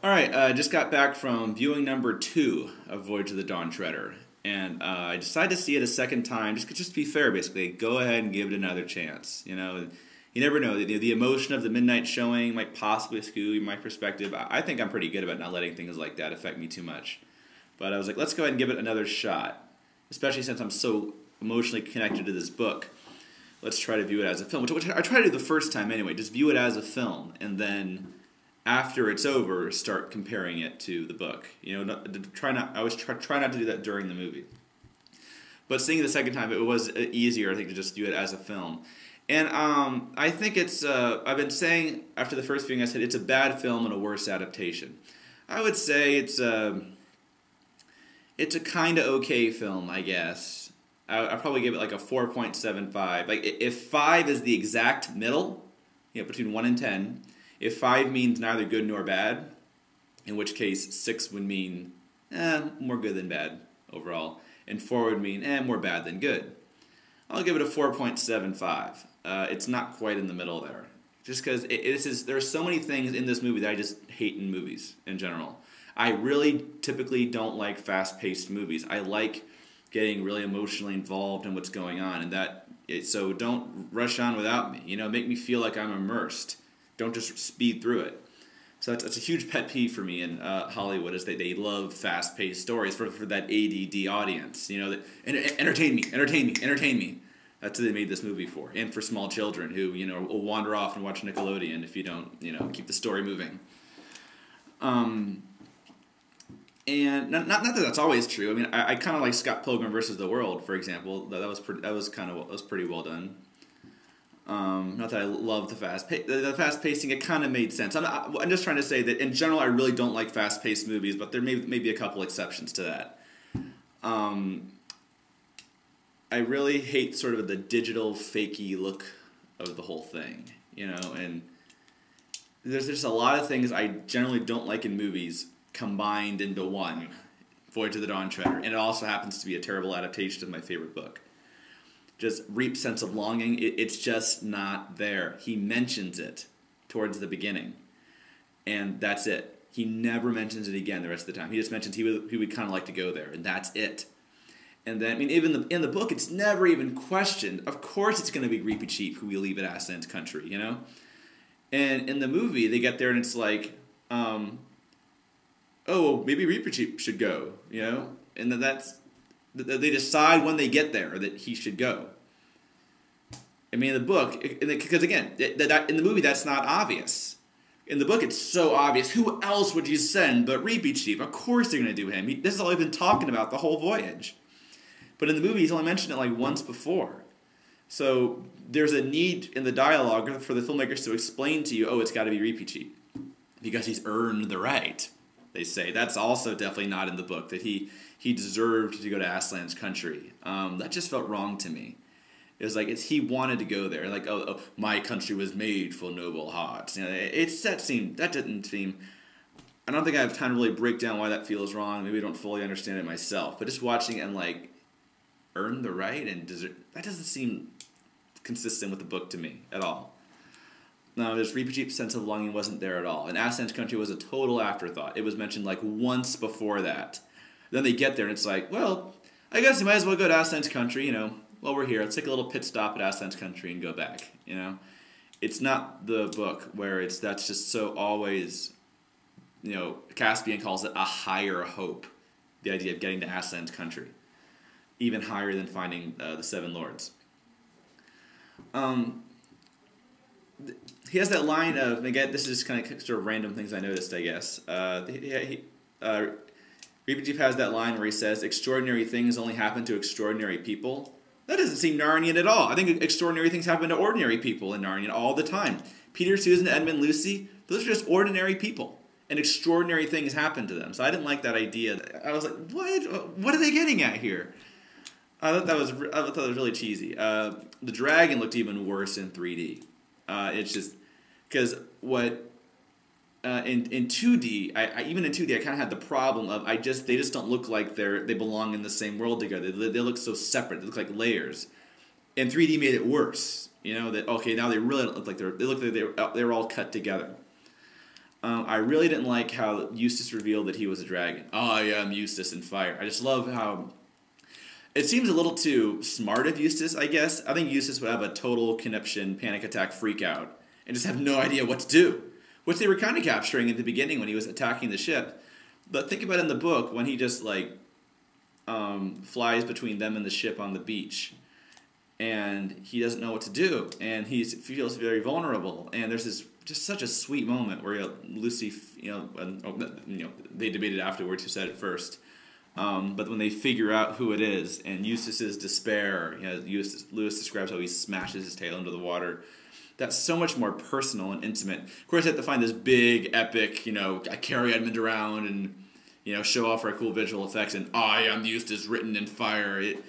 All right, I just got back from viewing number 2 of Voyage of the Dawn Treader, and I decided to see it a second time, just to be fair, basically. Go ahead and give it another chance. You know, you never know. The emotion of the midnight showing might possibly skew my perspective. I think I'm pretty good about not letting things like that affect me too much. But I was like, let's go ahead and give it another shot, especially since I'm so emotionally connected to this book. Let's try to view it as a film, which I try to do the first time anyway. Just view it as a film, and then after it's over, start comparing it to the book. You know, I always try not to do that during the movie. But seeing it the second time, it was easier, I think, to just view it as a film. And I think it's, I've been saying, after the first viewing, I said it's a bad film and a worse adaptation. I would say it's a kind of okay film, I guess. I'll probably give it like a 4.75. Like, if 5 is the exact middle, you know, between 1 and 10, if 5 means neither good nor bad, in which case 6 would mean more good than bad overall, and 4 would mean more bad than good. I'll give it a 4.75. It's not quite in the middle there, just because there are so many things in this movie that I just hate in movies in general. I really typically don't like fast-paced movies. I like getting really emotionally involved in what's going on, and so don't rush on without me. You know, make me feel like I'm immersed. Don't just speed through it. So that's a huge pet peeve for me in Hollywood, is that they love fast-paced stories for that ADD audience. You know, that entertain me. That's what they made this movie for, and for small children who, you know, will wander off and watch Nickelodeon if you don't, you know, keep the story moving. And not that that's always true. I mean, I kind of like Scott Pilgrim versus the World, for example. That was pretty well done. Not that I love the fast pacing. It kind of made sense. I'm just trying to say that in general, I really don't like fast paced movies, but there may be a couple exceptions to that. I really hate sort of the digital fakey look of the whole thing, you know. And there's just a lot of things I generally don't like in movies combined into one, Voyage of the Dawn Treader, and it also happens to be a terrible adaptation of my favorite book. Just Reap's sense of longing, it's just not there. He mentions it towards the beginning, and that's it. He never mentions it again the rest of the time. He just mentions he would kind of like to go there, and that's it. And then, I mean, even in the book, it's never even questioned. Of course it's going to be Reapy Cheap who we leave at Aslan's country, you know? And in the movie, they get there and it's like, oh, well, maybe Reaper Cheap should go, you know? And then they decide when they get there that he should go. I mean, in the book, because again, in the movie, that's not obvious. In the book, it's so obvious. Who else would you send but Reapy Cheap? Of course they're going to do him. This is all he's been talking about the whole voyage. But in the movie, he's only mentioned it like once before. So there's a need in the dialogue for the filmmakers to explain to you, oh, it's got to be Reapy Cheap, because he's earned the right. They say that's also definitely not in the book, that he deserved to go to Aslan's country. That just felt wrong to me. It was like he wanted to go there. Like, oh, my country was made for noble hearts. You know, that didn't seem. I don't think I have time to really break down why that feels wrong. Maybe I don't fully understand it myself. But just watching it and like earn the right and deserve, that doesn't seem consistent with the book to me at all. No, this Reapy Cheap's sense of longing wasn't there at all. And Aslan's country was a total afterthought. It was mentioned like once before that. Then they get there and it's like, well, I guess you might as well go to Aslan's country, you know. While we're here, let's take a little pit stop at Aslan's country and go back, you know. It's not the book where that's just so always, you know, Caspian calls it a higher hope, the idea of getting to Aslan's country. Even higher than finding the Seven Lords. He has that line of, again, this is just kind of sort of random things I noticed, I guess. Reapy Cheap has that line where he says, extraordinary things only happen to extraordinary people. That doesn't seem Narnian at all. I think extraordinary things happen to ordinary people in Narnia all the time. Peter, Susan, Edmund, Lucy, those are just ordinary people. And extraordinary things happen to them. So I didn't like that idea. I was like, what are they getting at here? I thought that was really cheesy. The dragon looked even worse in 3D. It's just because in 2D, even in 2D, I kind of had the problem of they just don't look like they belong in the same world together. They look so separate. They look like layers. And 3D made it worse. You know that, okay, now they really don't look like they look like they were all cut together. I really didn't like how Eustace revealed that he was a dragon. I am Eustace in fire. I just love how it seems a little too smart of Eustace, I guess. I think Eustace would have a total conniption, panic attack, freak out, and just have no idea what to do, which they were kind of capturing at the beginning when he was attacking the ship. But think about it in the book when he just flies between them and the ship on the beach, and he doesn't know what to do, and he feels very vulnerable. And there's this just such a sweet moment where Lucy, they debated afterwards who said it first, but when they figure out who it is, and Eustace's despair, Lewis describes how he smashes his tail into the water. That's so much more personal and intimate. Of course, I have to find this big, epic, I carry Edmund around and, show off our cool visual effects, and I am Eustace written in fire. It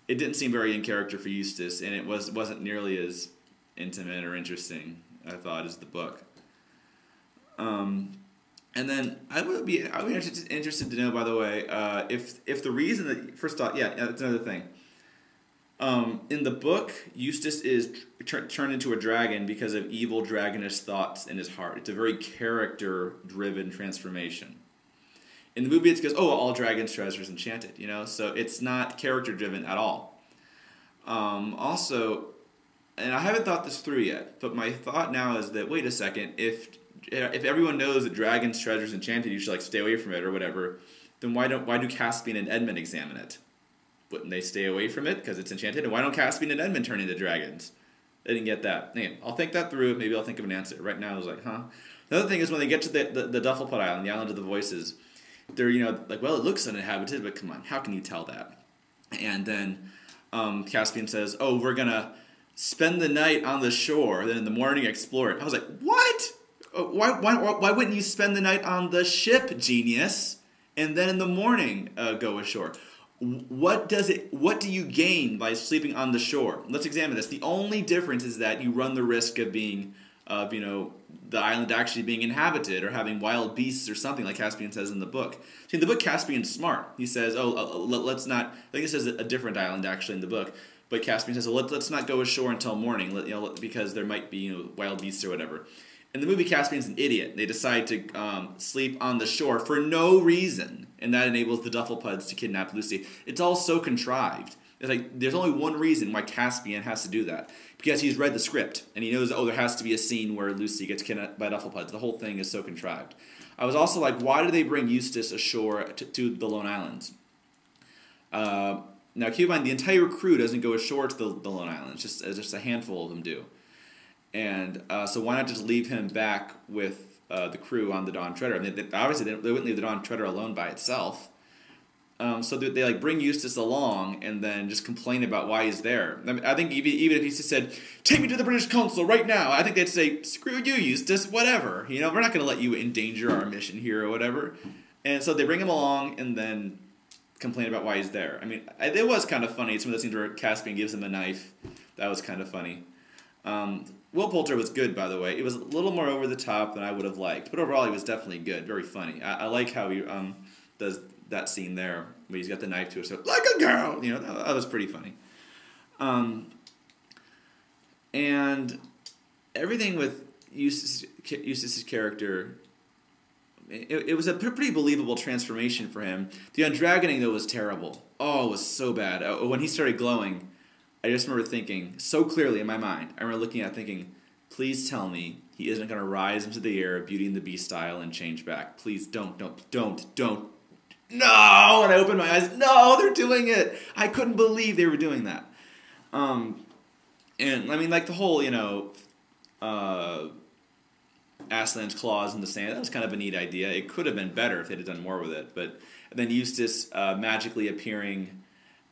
didn't seem very in character for Eustace, and it wasn't nearly as intimate or interesting, I thought, as the book. And then I would be interested to know, by the way, if the reason that first off, that's another thing. In the book, Eustace is turned into a dragon because of evil dragonish thoughts in his heart. It's a very character-driven transformation. In the movie, it's because, all dragons' treasures enchanted, so it's not character-driven at all. Also, and I haven't thought this through yet, but my thought now is that, wait a second, if everyone knows that dragons' treasures enchanted, you should stay away from it or whatever, then why do Caspian and Edmund examine it? Wouldn't they stay away from it because it's enchanted? And why don't Caspian and Edmund turn into dragons? I didn't get that. Anyway, I'll think that through. Maybe I'll think of an answer. Right now, I was like, huh? Another thing is when they get to the Duffelpot Island, the Island of the Voices, they're, well, it looks uninhabited, but come on, how can you tell that? And then Caspian says, we're going to spend the night on the shore, then in the morning explore it. I was like, what? Why wouldn't you spend the night on the ship, genius, and then in the morning go ashore? What do you gain by sleeping on the shore? Let's examine this. The only difference is that you run the risk of being, the island actually being inhabited or having wild beasts or something, like Caspian says in the book. See, in the book, Caspian's smart. He says, let's not, I think this is a different island actually in the book, but Caspian says, let's not go ashore until morning, because there might be wild beasts or whatever. In the movie, Caspian's an idiot. They decide to sleep on the shore for no reason, and that enables the Duffelpuds to kidnap Lucy. It's all so contrived. It's there's only one reason why Caspian has to do that, because he's read the script, and he knows, there has to be a scene where Lucy gets kidnapped by Duffelpuds. The whole thing is so contrived. I was also like, why do they bring Eustace ashore to the Lone Islands? Now, keep in mind, the entire crew doesn't go ashore to the Lone Islands. Just a handful of them do. And so why not just leave him back with the crew on the Dawn Treader? I mean, obviously, they wouldn't leave the Dawn Treader alone by itself. So they bring Eustace along and then just complain about why he's there. I mean, I think even if he just said, "Take me to the British consul right now," I think they'd say, "Screw you, Eustace, whatever. We're not going to let you endanger our mission here or whatever." And so they bring him along and then complain about why he's there. I mean, it was kind of funny. Some of the scenes where Caspian gives him a knife, that was kind of funny. Will Poulter was good, by the way. It was a little more over the top than I would have liked, but overall he was definitely good, very funny. I like how he does that scene there where he's got the knife to her, so like a girl, that was pretty funny. And everything with Eustace's character, it was a pretty believable transformation for him. The undragoning, though, was terrible. Oh, it was so bad. When he started glowing, I just remember thinking, so clearly in my mind, I remember looking at it thinking, please tell me he isn't going to rise into the air, Beauty and the Beast style, and change back. Please don't. No! And I opened my eyes. No, they're doing it! I couldn't believe they were doing that. And, I mean, the whole, Aslan's claws in the sand, that was kind of a neat idea. It could have been better if they'd have done more with it. But then Eustace magically appearing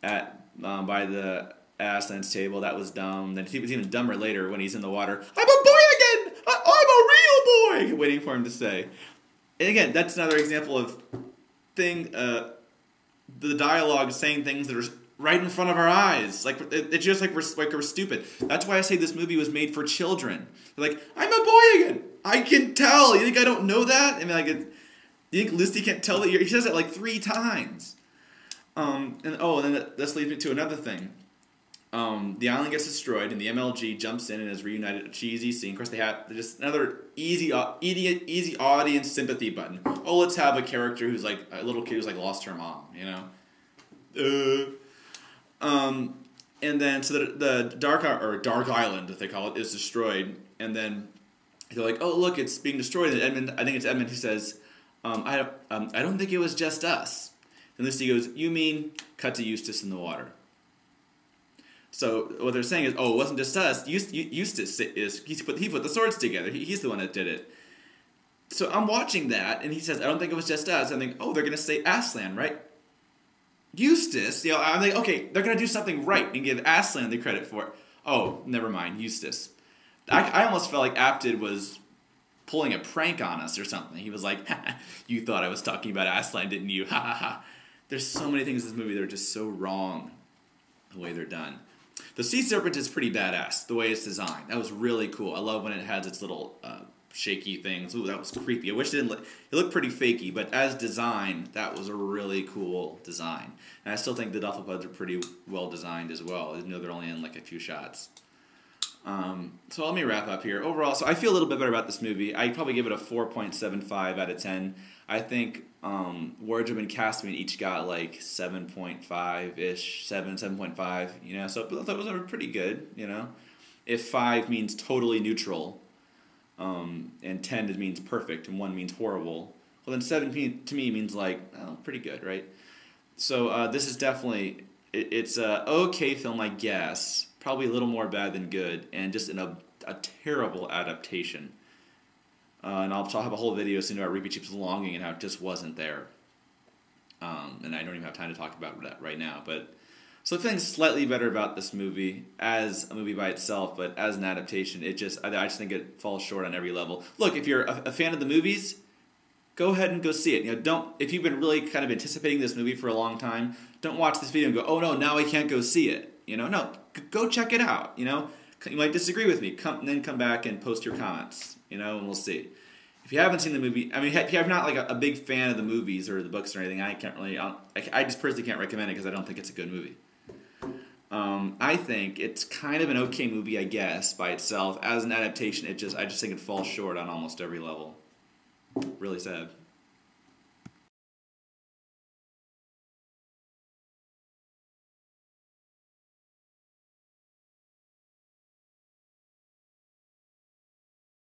by the Aslan's table, that was dumb. Then he was even dumber later when he's in the water. I'm a boy again! I'm a real boy! Waiting for him to say. And again, that's another example of the dialogue saying things that are right in front of our eyes. It's just like we're stupid. That's why I say this movie was made for children. They're like, I'm a boy again! I can tell! You think I don't know that? I mean, you think Lucy can't tell that he says it 3 times. And then this leads me to another thing. The island gets destroyed, and the MLG jumps in and is reunited. A cheesy scene. Of course, they have just another easy audience sympathy button. Oh, let's have a character who's like a little kid who's like lost her mom, you know. And then so the dark island, that they call it, is destroyed, and then they're like, oh look, it's being destroyed. And Edmund, I think it's Edmund, who says, I don't think it was just us. And Lucy goes, you mean? Cut to Eustace in the water. So what they're saying is, oh, it wasn't just us. Eustace he put the swords together. He's the one that did it. So I'm watching that, and he says, I don't think it was just us. I think, oh, they're gonna say Aslan, right? Eustace, you know, I'm like, okay, they're gonna do something right and give Aslan the credit for it. Oh, never mind, Eustace. I almost felt like Apted was pulling a prank on us or something. He was like, you thought I was talking about Aslan, didn't you? Ha ha ha. There's so many things in this movie that are just so wrong the way they're done. The sea serpent is pretty badass, the way it's designed. That was really cool. I love when it has its little shaky things. Ooh, that was creepy. I wish it didn't look... It looked pretty fakey, but as designed, that was a really cool design. And I still think the duffel buds are pretty well designed as well, even though they're only in like a few shots. So let me wrap up here. Overall, so I feel a little bit better about this movie. I'd probably give it a 4.75 out of 10. I think Wardrobe and Castman each got like 7.5-ish, 7.5, you know, so I thought it was pretty good, you know. If 5 means totally neutral, and 10 means perfect, and 1 means horrible, well then 7 to me means like, oh, pretty good, right? So this is definitely, it's a okay film, I guess, probably a little more bad than good, and just a terrible adaptation. And I'll have a whole video soon about Reapy Cheap's Longing and how it just wasn't there. And I don't even have time to talk about that right now. But so I'm feeling slightly better about this movie as a movie by itself, but as an adaptation, I just think it falls short on every level. Look, if you're a fan of the movies, go ahead and go see it. You know, if you've been really kind of anticipating this movie for a long time, don't watch this video and go, oh no, now I can't go see it. You know, no, go check it out. You know, you might disagree with me. Then come back and post your comments. You know, and we'll see. If you haven't seen the movie, I mean, if you're not like a big fan of the movies or the books or anything, I can't really, I just personally can't recommend it because I don't think it's a good movie. I think it's kind of an okay movie, I guess, by itself. As an adaptation, I just think it falls short on almost every level. Really sad.